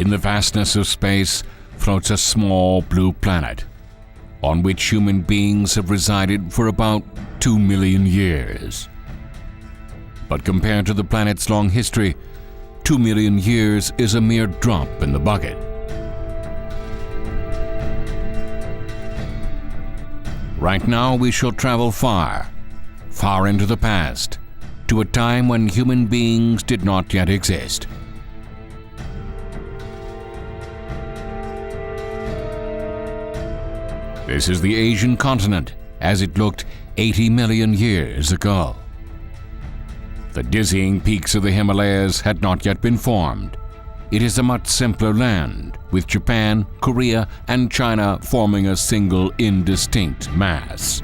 In the vastness of space floats a small blue planet, on which human beings have resided for about 2 million years. But compared to the planet's long history, 2 million years is a mere drop in the bucket. Right now we shall travel far, far into the past, to a time when human beings did not yet exist. This is the Asian continent as it looked 80 million years ago. The dizzying peaks of the Himalayas had not yet been formed. It is a much simpler land, with Japan, Korea, and China forming a single indistinct mass.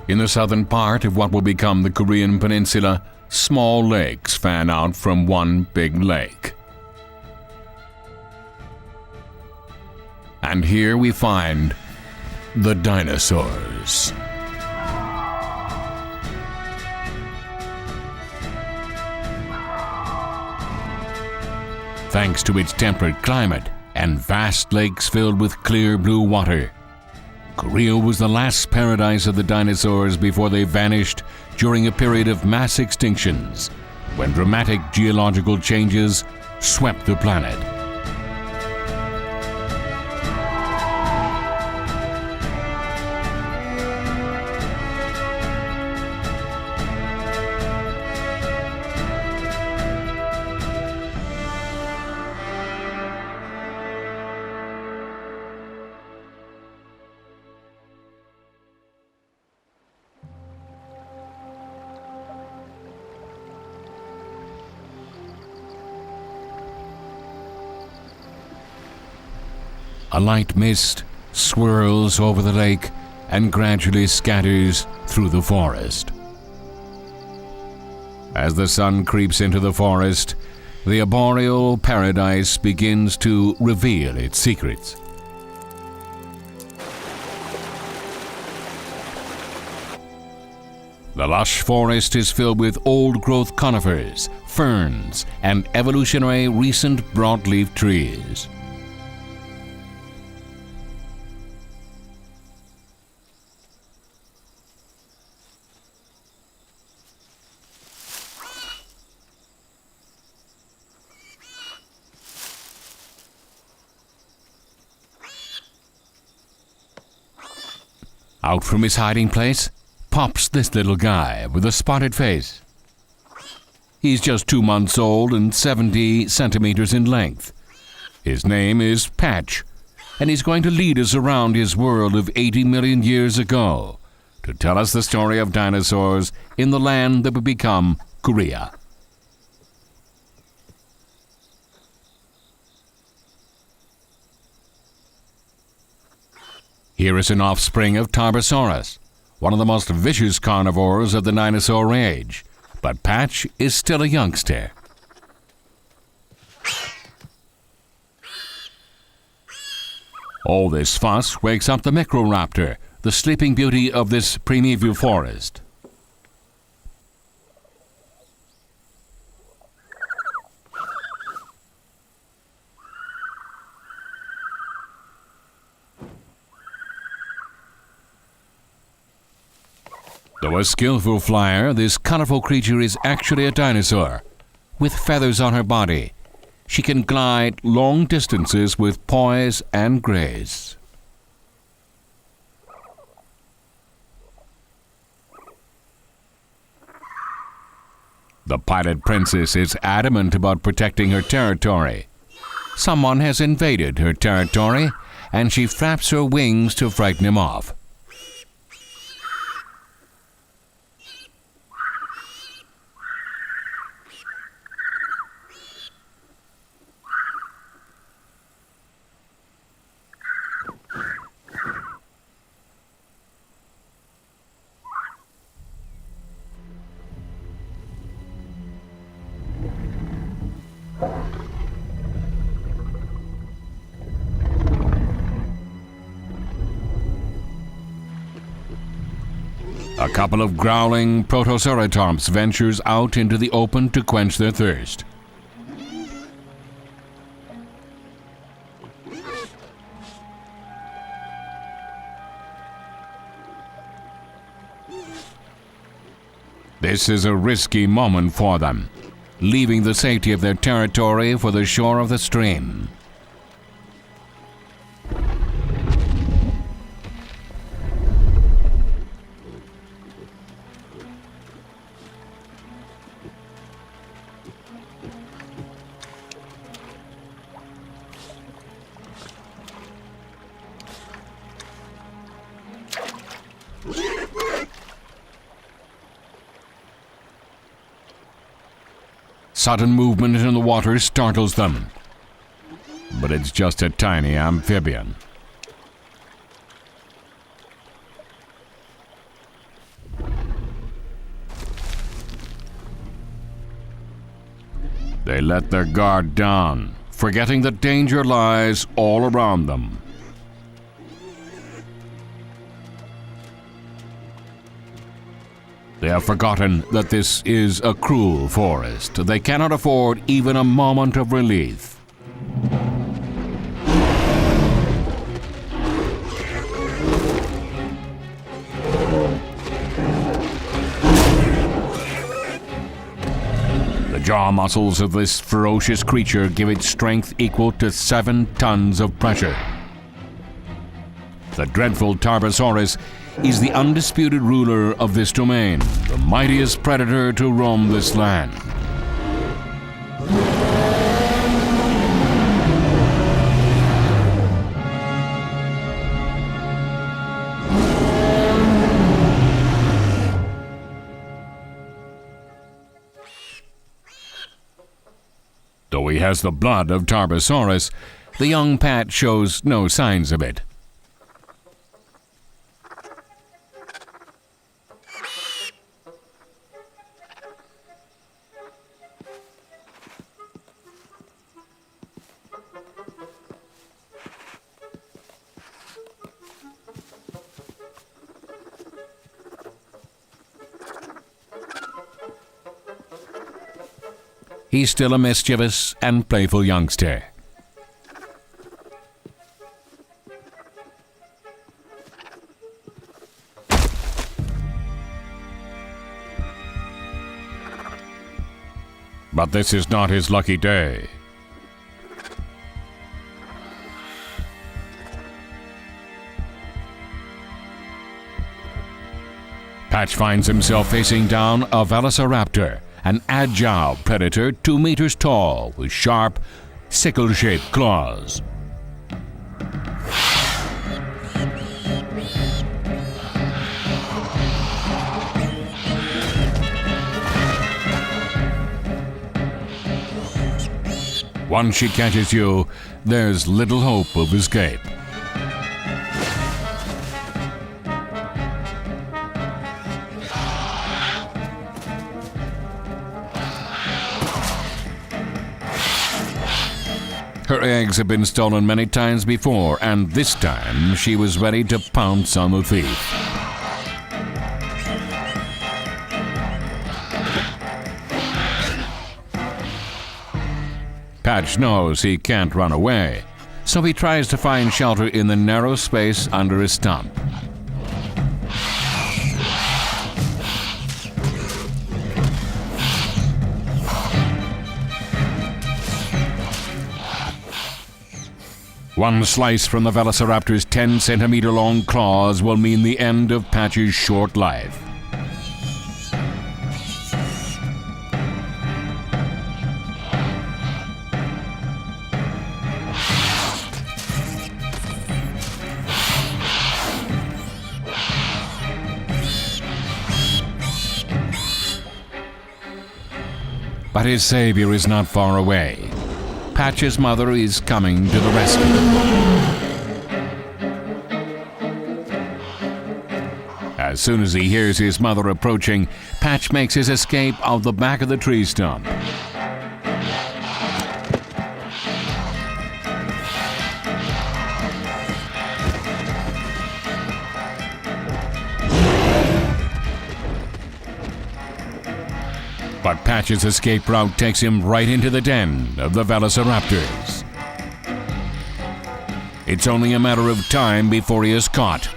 In the southern part of what will become the Korean peninsula, small lakes fan out from one big lake. And here we find the dinosaurs. Thanks to its temperate climate and vast lakes filled with clear blue water, Korea was the last paradise of the dinosaurs before they vanished during a period of mass extinctions, when dramatic geological changes swept the planet. A light mist swirls over the lake and gradually scatters through the forest. As the sun creeps into the forest, the arboreal paradise begins to reveal its secrets. The lush forest is filled with old-growth conifers, ferns, and evolutionary recent broadleaf trees. Out from his hiding place pops this little guy with a spotted face. He's just 2 months old and 70 centimeters in length. His name is Patch, and he's going to lead us around his world of 80 million years ago to tell us the story of dinosaurs in the land that would become Korea. Here is an offspring of Tarbosaurus, one of the most vicious carnivores of the dinosaur age, but Patch is still a youngster. All this fuss wakes up the Microraptor, the sleeping beauty of this primeval forest. Though a skillful flyer, this colorful creature is actually a dinosaur. With feathers on her body, she can glide long distances with poise and grace. The pilot princess is adamant about protecting her territory. Someone has invaded her territory, and she flaps her wings to frighten him off. A couple of growling protoceratops ventures out into the open to quench their thirst. This is a risky moment for them, leaving the safety of their territory for the shore of the stream. Sudden movement in the water startles them, but it's just a tiny amphibian. They let their guard down, forgetting that danger lies all around them. They have forgotten that this is a cruel forest. They cannot afford even a moment of relief. The jaw muscles of this ferocious creature give it strength equal to 7 tons of pressure. The dreadful Tarbosaurus is the undisputed ruler of this domain, the mightiest predator to roam this land. Though he has the blood of Tarbosaurus, the young Pat shows no signs of it. He's still a mischievous and playful youngster. But this is not his lucky day. Patch finds himself facing down a velociraptor, an agile predator 2 meters tall with sharp, sickle-shaped claws. Once she catches you, there's little hope of escape. Her eggs have been stolen many times before, and this time she was ready to pounce on the thief. Patch knows he can't run away, so he tries to find shelter in the narrow space under a stump. One slice from the velociraptor's 10-centimeter-long claws will mean the end of Patch's short life. But his savior is not far away. Patch's mother is coming to the rescue. As soon as he hears his mother approaching, Patch makes his escape out the back of the tree stump. But Patch's escape route takes him right into the den of the velociraptors. It's only a matter of time before he is caught.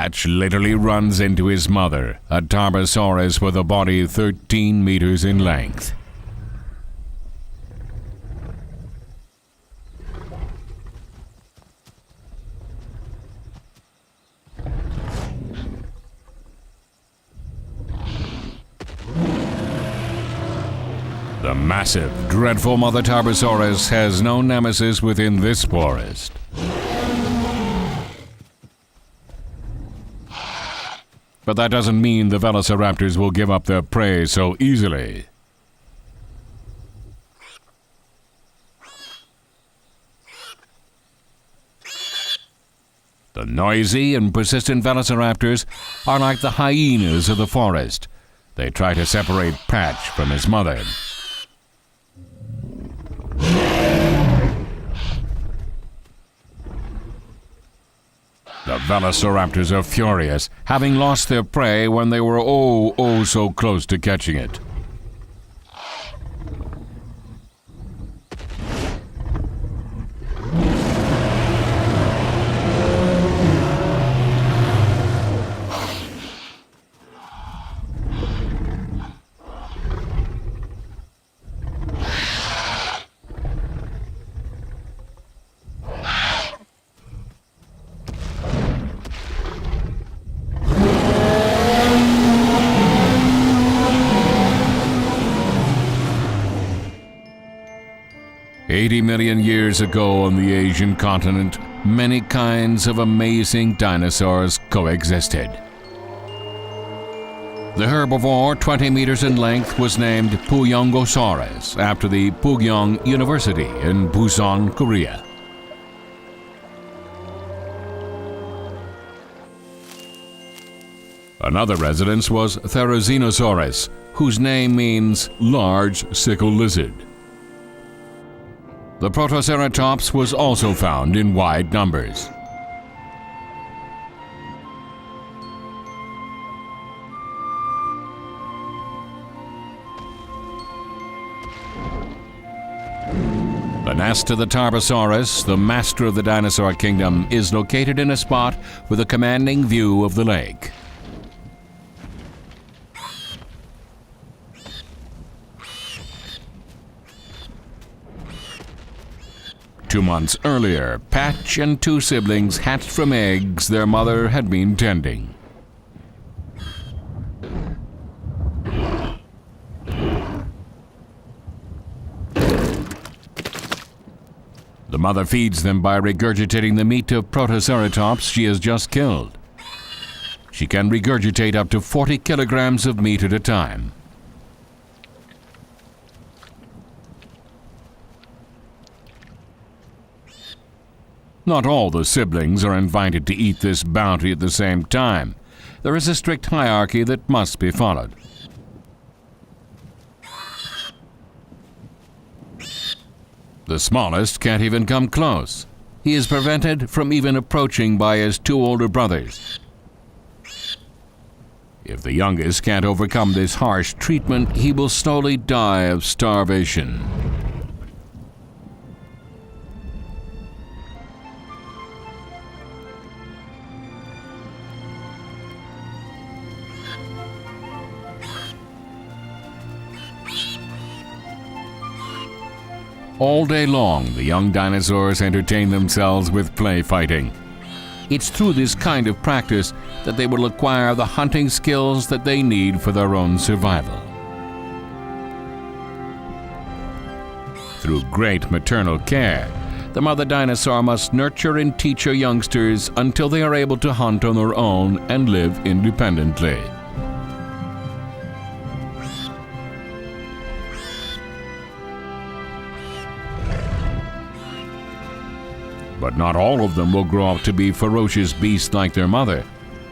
Patch literally runs into his mother, a Tarbosaurus with a body 13 meters in length. The massive, dreadful Mother Tarbosaurus has no nemesis within this forest. But that doesn't mean the velociraptors will give up their prey so easily. The noisy and persistent velociraptors are like the hyenas of the forest. They try to separate Patch from his mother. The velociraptors are furious, having lost their prey when they were oh so close to catching it. $80 million years ago on the Asian continent, many kinds of amazing dinosaurs coexisted. The herbivore, 20 meters in length, was named Puyongosaurus after the Pugyong University in Busan, Korea. Another residence was Therizinosaurus, whose name means large sickle lizard. The Protoceratops was also found in wide numbers. The nest of the Tarbosaurus, the master of the dinosaur kingdom, is located in a spot with a commanding view of the lake. Two months earlier, Patch and two siblings hatched from eggs their mother had been tending. The mother feeds them by regurgitating the meat of Protoceratops she has just killed. She can regurgitate up to 40 kilograms of meat at a time. Not all the siblings are invited to eat this bounty at the same time. There is a strict hierarchy that must be followed. The smallest can't even come close. He is prevented from even approaching by his two older brothers. If the youngest can't overcome this harsh treatment, he will slowly die of starvation. All day long, the young dinosaurs entertain themselves with play fighting. It's through this kind of practice that they will acquire the hunting skills that they need for their own survival. Through great maternal care, the mother dinosaur must nurture and teach her youngsters until they are able to hunt on their own and live independently. But not all of them will grow up to be ferocious beasts like their mother,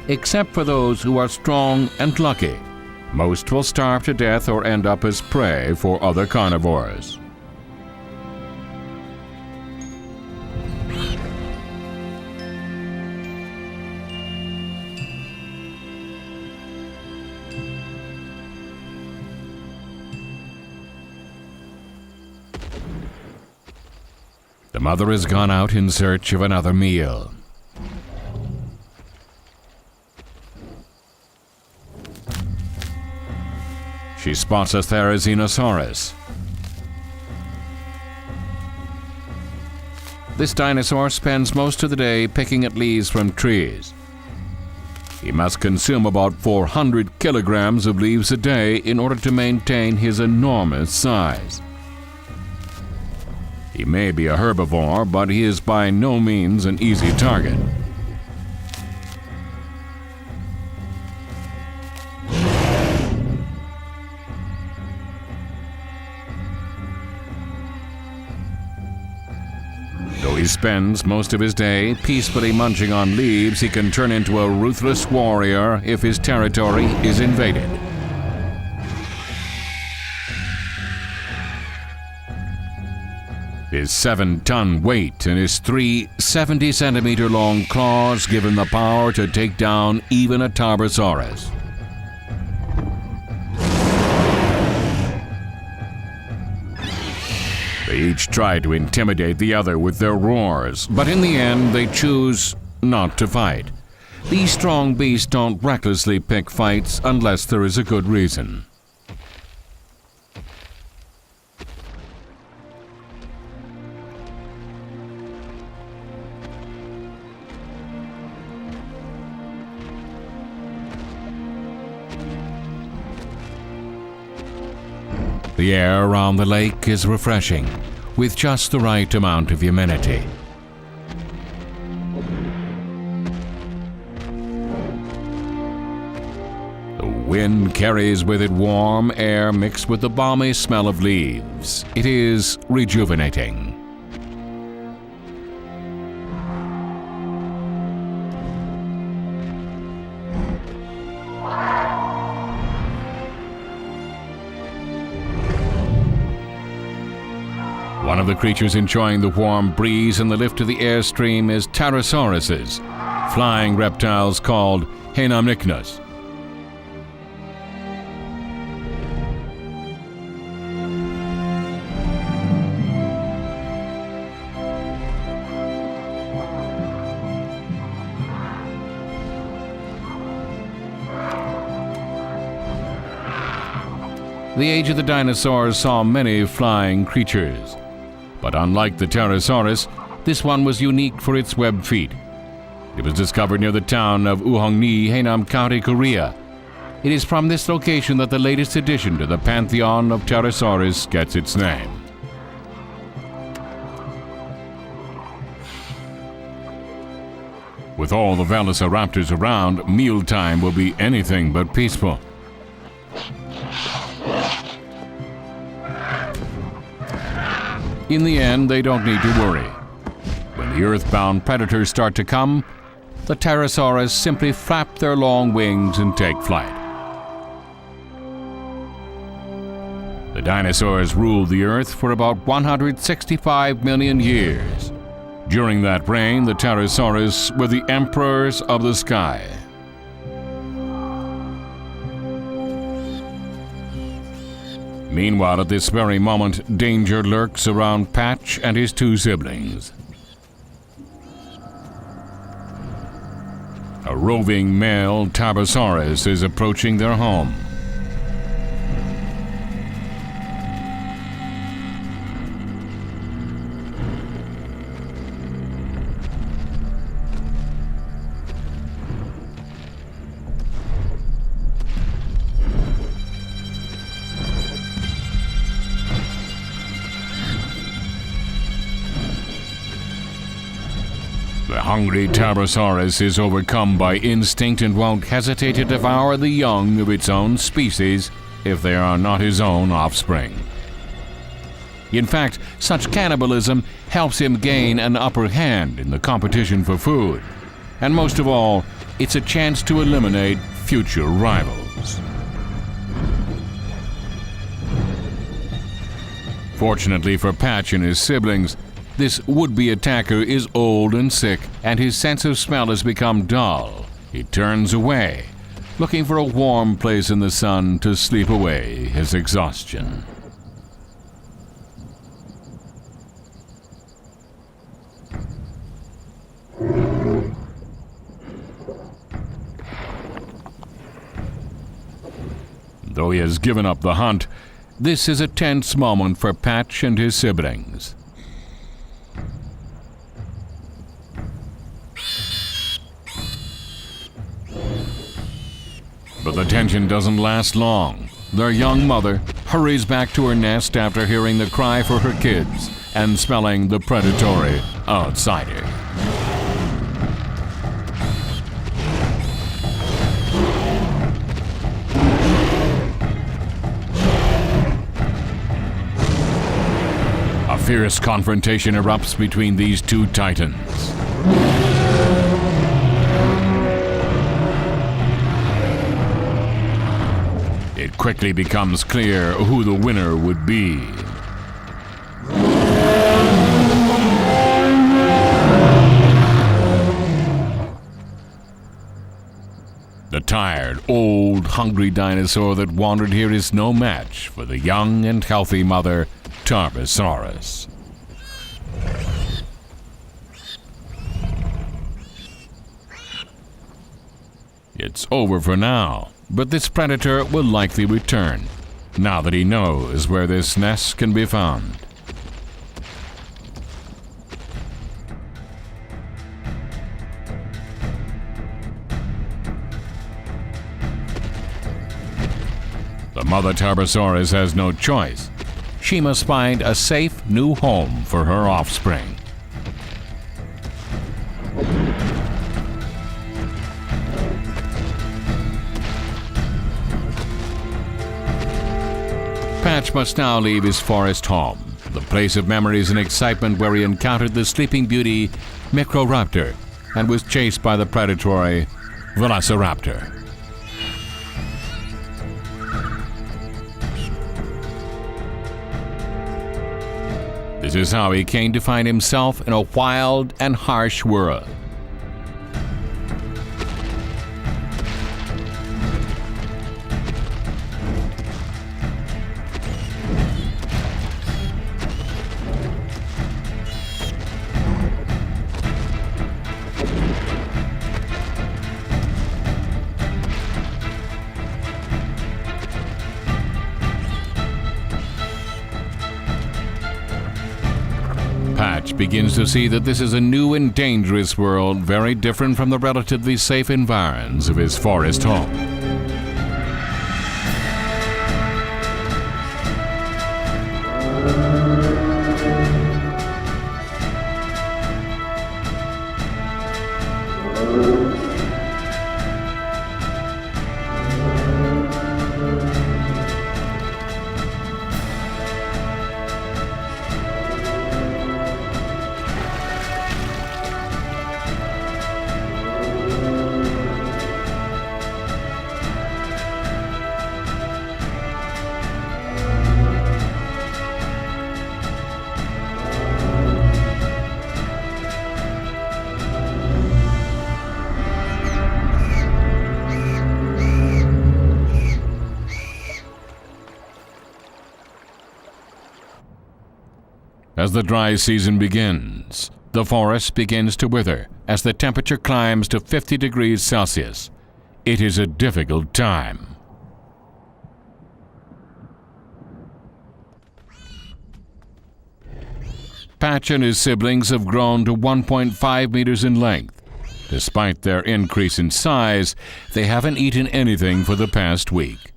except for those who are strong and lucky. Most will starve to death or end up as prey for other carnivores. The mother has gone out in search of another meal. she spots a Tarbosaurus. This dinosaur spends most of the day picking at leaves from trees. He must consume about 400 kilograms of leaves a day in order to maintain his enormous size. He may be a herbivore, but he is by no means an easy target. Though he spends most of his day peacefully munching on leaves, he can turn into a ruthless warrior if his territory is invaded. His 7-ton weight and his 3 70-centimeter-long claws give him the power to take down even a Tarbosaurus. They each try to intimidate the other with their roars, but in the end they choose not to fight. These strong beasts don't recklessly pick fights unless there is a good reason. The air around the lake is refreshing, with just the right amount of humidity. The wind carries with it warm air mixed with the balmy smell of leaves. It is rejuvenating. One of the creatures enjoying the warm breeze and the lift of the airstream is Tarbosaurus, flying reptiles called amandar. The age of the dinosaurs saw many flying creatures. But unlike the Tarbosaurus, this one was unique for its webbed feet. It was discovered near the town of Uheongni, Haenam County, Korea. It is from this location that the latest addition to the pantheon of Tarbosaurus gets its name. With all the velociraptors around, mealtime will be anything but peaceful. In the end, they don't need to worry. When the earthbound predators start to come, the Tarbosaurus simply flap their long wings and take flight. The dinosaurs ruled the earth for about 165 million years. During that reign, the Tarbosaurus were the emperors of the sky. Meanwhile, at this very moment, danger lurks around Patch and his 2 siblings. A roving male Tarbosaurus is approaching their home. The hungry Tarbosaurus is overcome by instinct and won't hesitate to devour the young of its own species if they are not his own offspring. In fact, such cannibalism helps him gain an upper hand in the competition for food. And most of all, it's a chance to eliminate future rivals. Fortunately for Patch and his siblings, this would-be attacker is old and sick, and his sense of smell has become dull. He turns away, looking for a warm place in the sun to sleep away his exhaustion. Though he has given up the hunt, this is a tense moment for Patch and his siblings. But the tension doesn't last long. Their young mother hurries back to her nest after hearing the cry for her kids and smelling the predatory outsider. A fierce confrontation erupts between these two titans. It quickly becomes clear who the winner would be. The tired, old, hungry dinosaur that wandered here is no match for the young and healthy mother, Tarbosaurus. It's over for now, but this predator will likely return, now that he knows where this nest can be found. The mother Tarbosaurus has no choice. She must find a safe new home for her offspring. Patch must now leave his forest home, the place of memories and excitement where he encountered the sleeping beauty Microraptor and was chased by the predatory Velociraptor. This is how he came to find himself in a wild and harsh world. Patch begins to see that this is a new and dangerous world, very different from the relatively safe environs of his forest home. As the dry season begins, the forest begins to wither as the temperature climbs to 50 degrees Celsius. It is a difficult time. Patch and his siblings have grown to 1.5 meters in length. Despite their increase in size, they haven't eaten anything for the past week.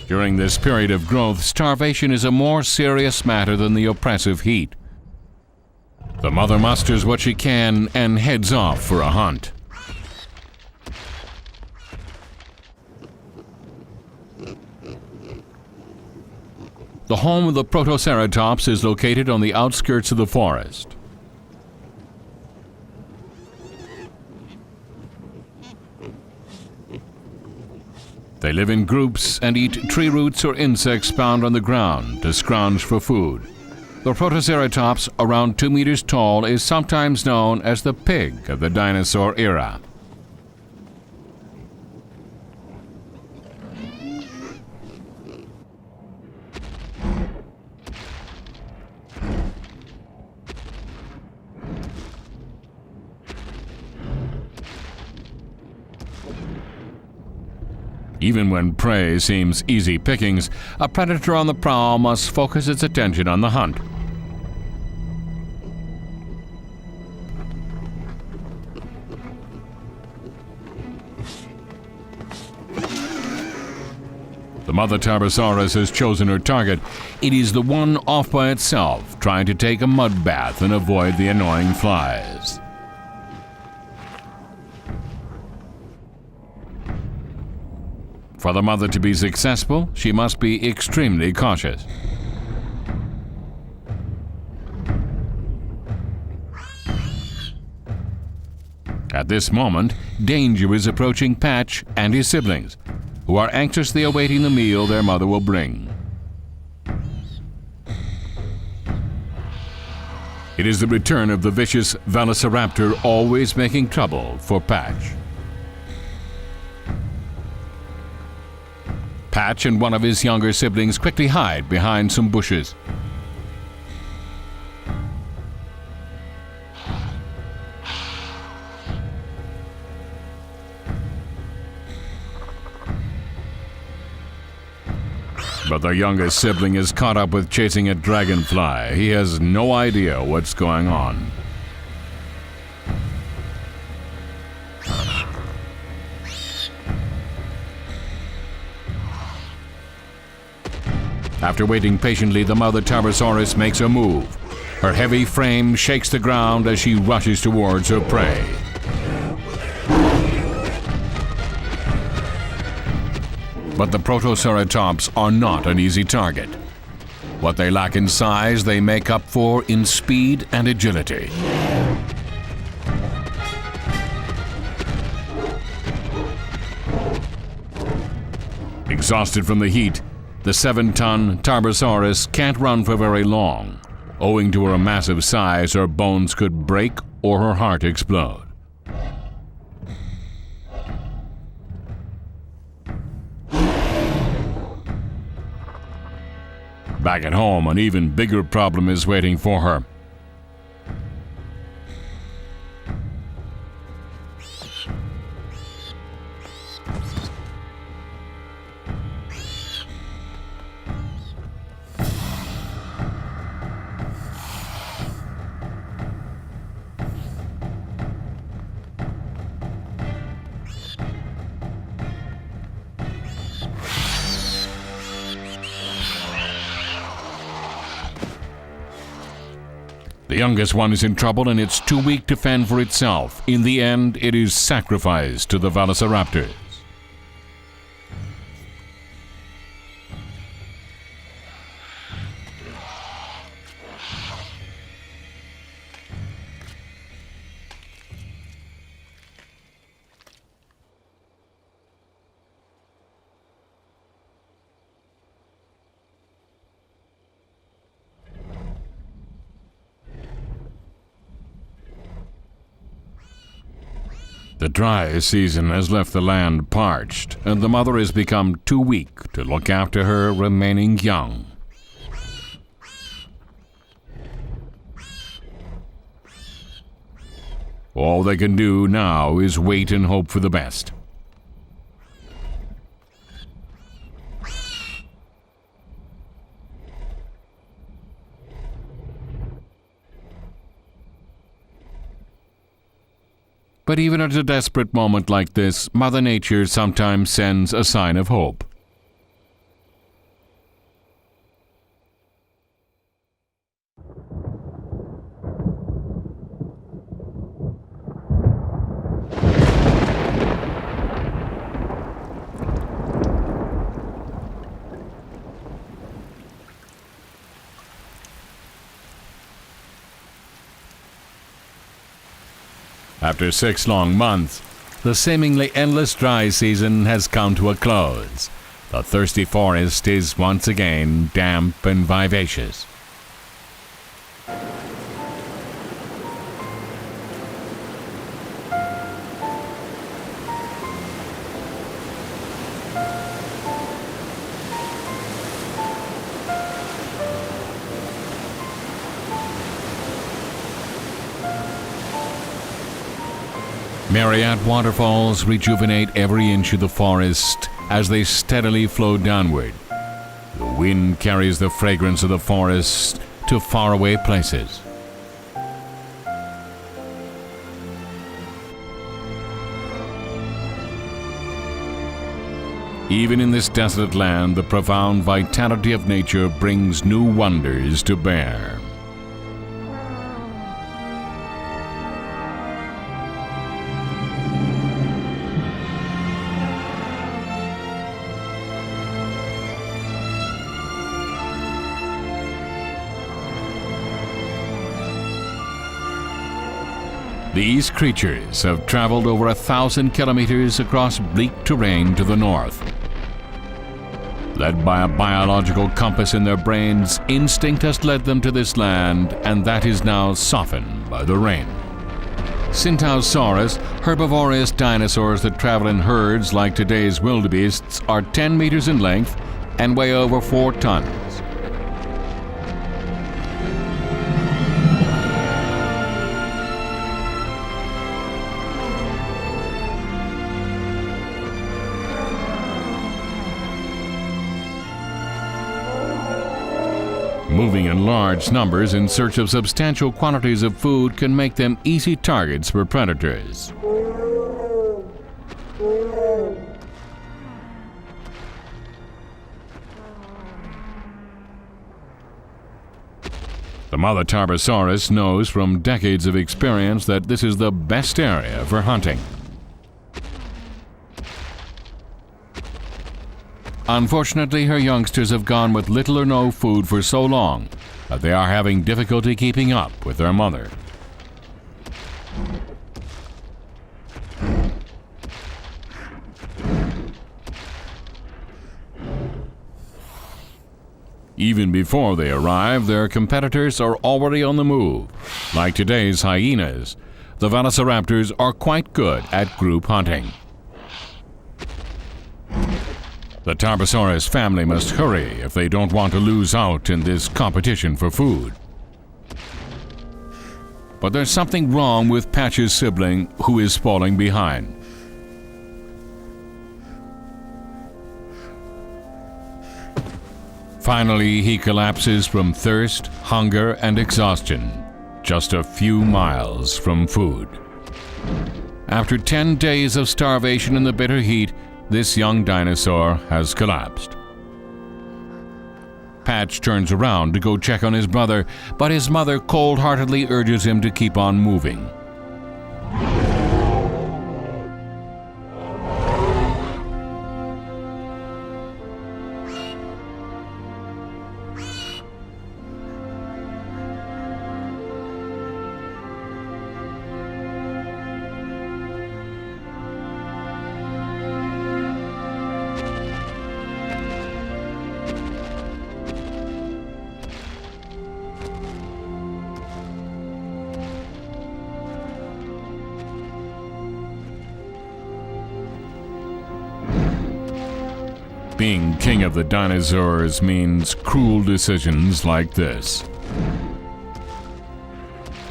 During this period of growth, starvation is a more serious matter than the oppressive heat. The mother musters what she can and heads off for a hunt. The home of the Protoceratops is located on the outskirts of the forest. They live in groups and eat tree roots or insects found on the ground to scrounge for food. The Protoceratops, around 2 meters tall, is sometimes known as the pig of the dinosaur era. Even when prey seems easy pickings, a predator on the prowl must focus its attention on the hunt. The mother Tarbosaurus has chosen her target. It is the one off by itself, trying to take a mud bath and avoid the annoying flies. For the mother to be successful, she must be extremely cautious. At this moment, danger is approaching Patch and his siblings, who are anxiously awaiting the meal their mother will bring. It is the return of the vicious velociraptor, always making trouble for Patch. Patch and one of his younger siblings quickly hide behind some bushes. But the youngest sibling is caught up with chasing a dragonfly. He has no idea what's going on. After waiting patiently, the mother Tarbosaurus makes a move. Her heavy frame shakes the ground as she rushes towards her prey. But the Protoceratops are not an easy target. What they lack in size, they make up for in speed and agility. Exhausted from the heat, the 7-ton Tarbosaurus can't run for very long. Owing to her massive size, her bones could break or her heart explode. Back at home, an even bigger problem is waiting for her. The youngest one is in trouble and it's too weak to fend for itself. In the end, it is sacrificed to the velociraptors. The dry season has left the land parched, and the mother has become too weak to look after her remaining young. All they can do now is wait and hope for the best. But even at a desperate moment like this, Mother Nature sometimes sends a sign of hope. After 6 long months, the seemingly endless dry season has come to a close. The thirsty forest is once again damp and vivacious. Myriad waterfalls rejuvenate every inch of the forest, as they steadily flow downward. The wind carries the fragrance of the forest to faraway places. Even in this desolate land, the profound vitality of nature brings new wonders to bear. These creatures have traveled over 1,000 kilometers across bleak terrain to the north. Led by a biological compass in their brains, instinct has led them to this land, and that is now softened by the rain. Tarbosaurus, herbivorous dinosaurs that travel in herds like today's wildebeests, are 10 meters in length and weigh over 4 tons. Moving in large numbers in search of substantial quantities of food can make them easy targets for predators. The mother Tarbosaurus knows from decades of experience that this is the best area for hunting. Unfortunately, her youngsters have gone with little or no food for so long that they are having difficulty keeping up with their mother. Even before they arrive, their competitors are already on the move. Like today's hyenas, the velociraptors are quite good at group hunting. The Tarbosaurus family must hurry if they don't want to lose out in this competition for food. But there's something wrong with Patch's sibling, who is falling behind. Finally, he collapses from thirst, hunger, and exhaustion, just a few miles from food. After 10 days of starvation in the bitter heat, this young dinosaur has collapsed. Patch turns around to go check on his brother, but his mother cold-heartedly urges him to keep on moving. Being king of the dinosaurs means cruel decisions like this.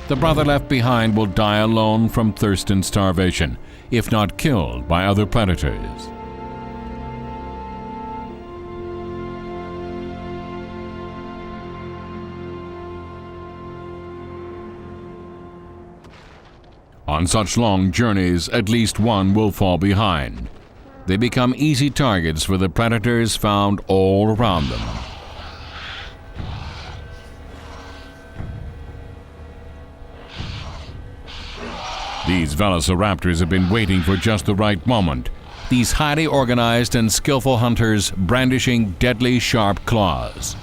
The brother left behind will die alone from thirst and starvation, if not killed by other predators. On such long journeys, at least one will fall behind. They become easy targets for the predators found all around them. These velociraptors have been waiting for just the right moment. These highly organized and skillful hunters brandishing deadly sharp claws.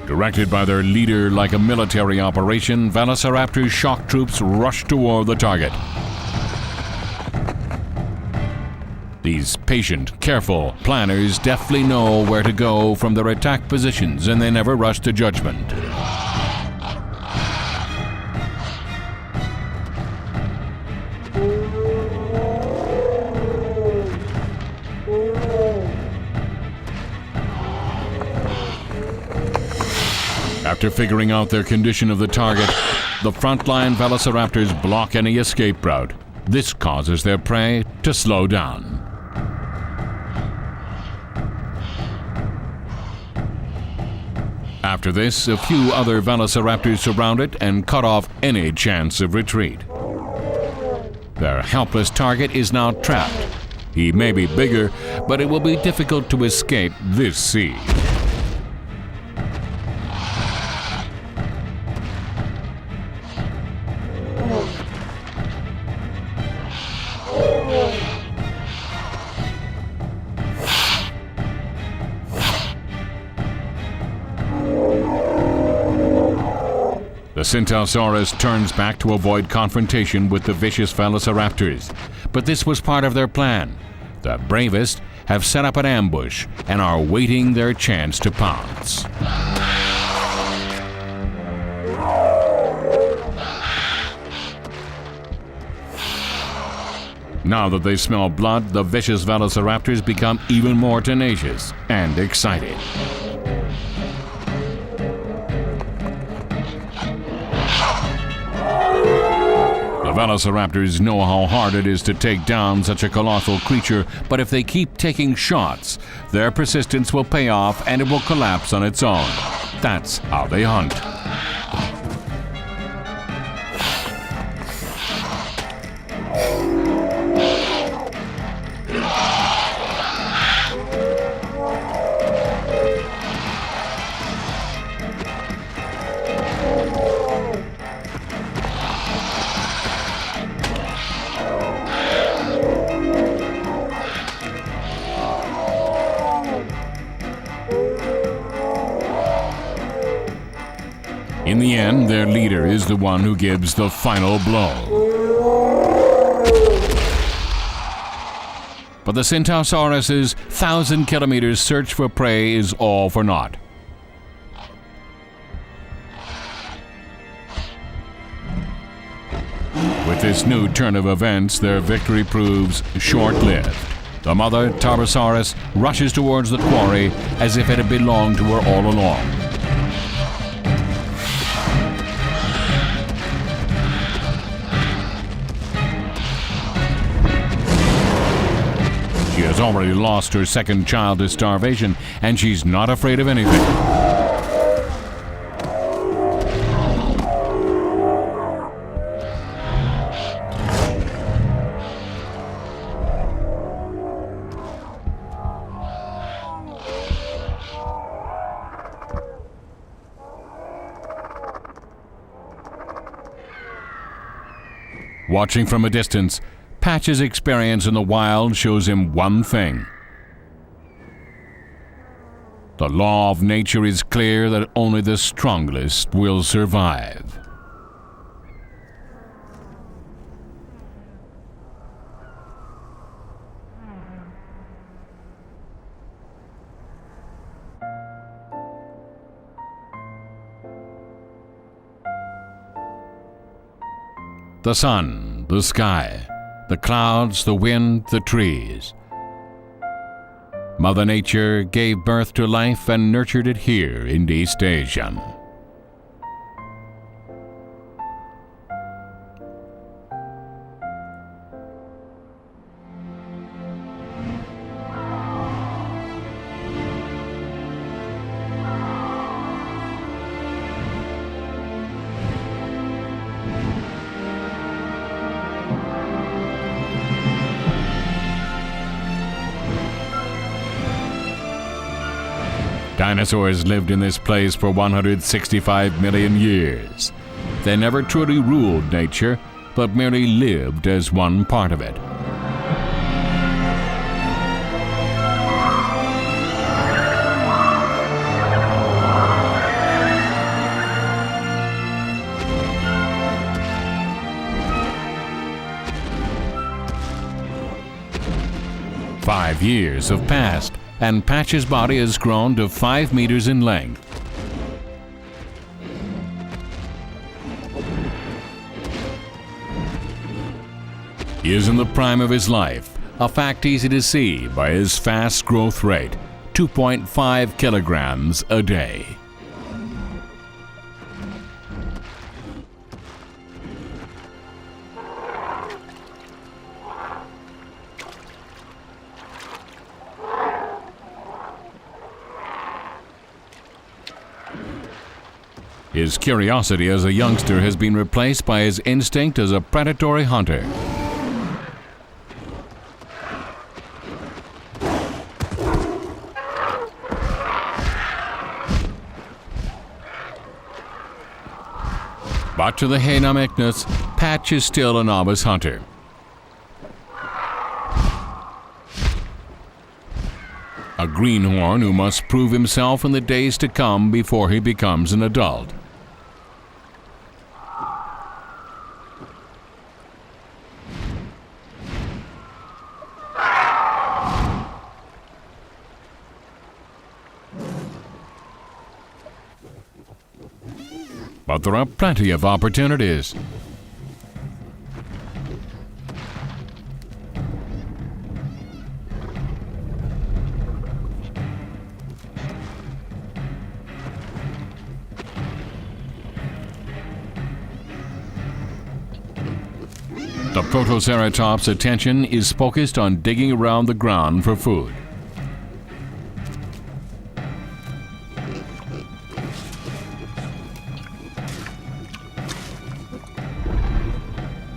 Directed by their leader like a military operation, Velociraptor's shock troops rush toward the target. These patient, careful planners deftly know where to go from their attack positions, and they never rush to judgment. After figuring out their condition of the target, the frontline velociraptors block any escape route. This causes their prey to slow down. After this, a few other velociraptors surround it and cut off any chance of retreat. Their helpless target is now trapped. He may be bigger, but it will be difficult to escape this siege. The Tarbosaurus turns back to avoid confrontation with the vicious velociraptors, but this was part of their plan. The bravest have set up an ambush and are waiting their chance to pounce. Now that they smell blood, the vicious velociraptors become even more tenacious and excited. The velociraptors know how hard it is to take down such a colossal creature, but if they keep taking shots, their persistence will pay off and it will collapse on its own. That's how they hunt. In the end, their leader is the one who gives the final blow. But the Tarbosaurus's 1,000 kilometers search for prey is all for naught. With this new turn of events, their victory proves short-lived. The mother, Tarbosaurus, rushes towards the quarry as if it had belonged to her all along. She has already lost her second child to starvation, and she's not afraid of anything. Watching from a distance, Patch's experience in the wild shows him one thing. The law of nature is clear that only the strongest will survive. The sun, the sky, the clouds, the wind, the trees. Mother Nature gave birth to life and nurtured it here in East Asia. Dinosaurs lived in this place for 165 million years. They never truly ruled nature, but merely lived as one part of it. Five years have passed, and Patch's body has grown to 5 meters in length. He is in the prime of his life, a fact easy to see by his fast growth rate, 2.5 kilograms a day. His curiosity as a youngster has been replaced by his instinct as a predatory hunter. But to the imagenes, Patch is still a novice hunter. A greenhorn who must prove himself in the days to come before he becomes an adult. But there are plenty of opportunities. The Protoceratop's attention is focused on digging around the ground for food.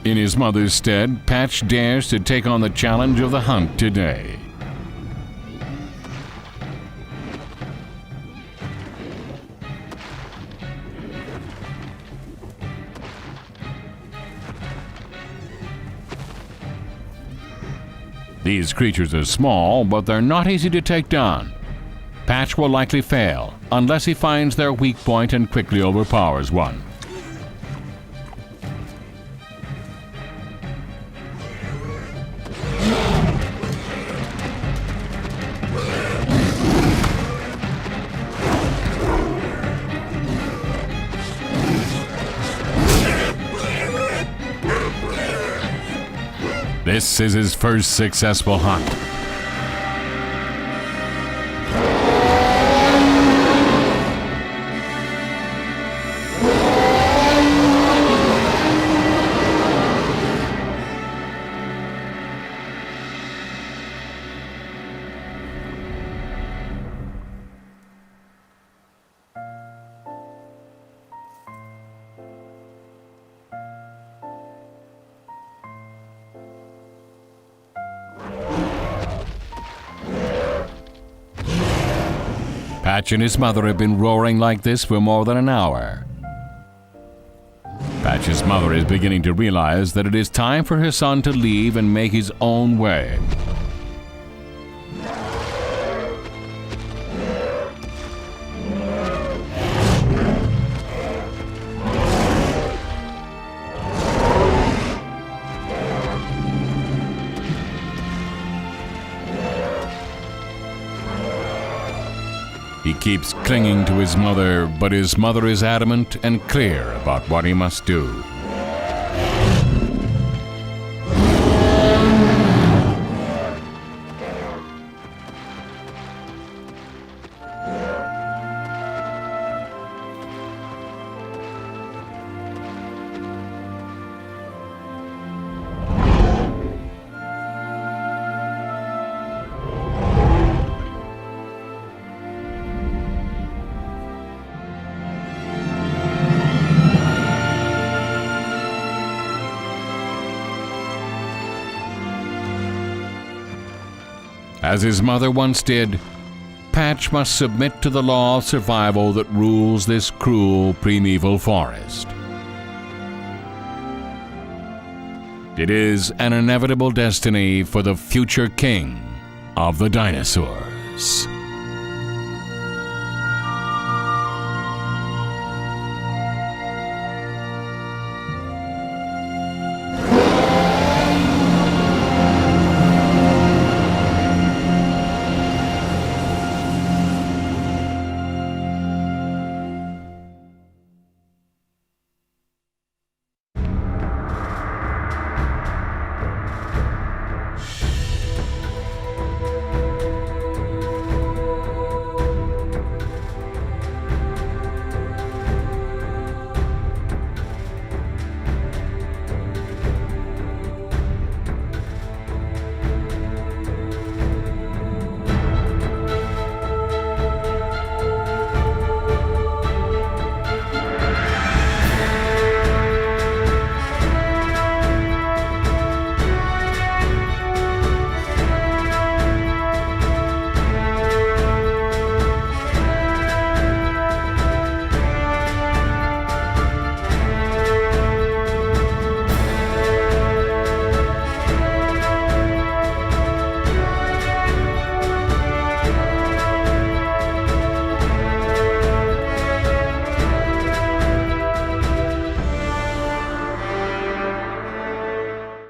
In his mother's stead, Patch dares to take on the challenge of the hunt today. These creatures are small, but they're not easy to take down. Patch will likely fail, unless he finds their weak point and quickly overpowers one. This is his first successful hunt. Patch and his mother have been roaring like this for more than an hour. Patch's mother is beginning to realize that it is time for her son to leave and make his own way. He keeps clinging to his mother, but his mother is adamant and clear about what he must do. As his mother once did, Patch must submit to the law of survival that rules this cruel primeval forest. It is an inevitable destiny for the future king of the dinosaurs.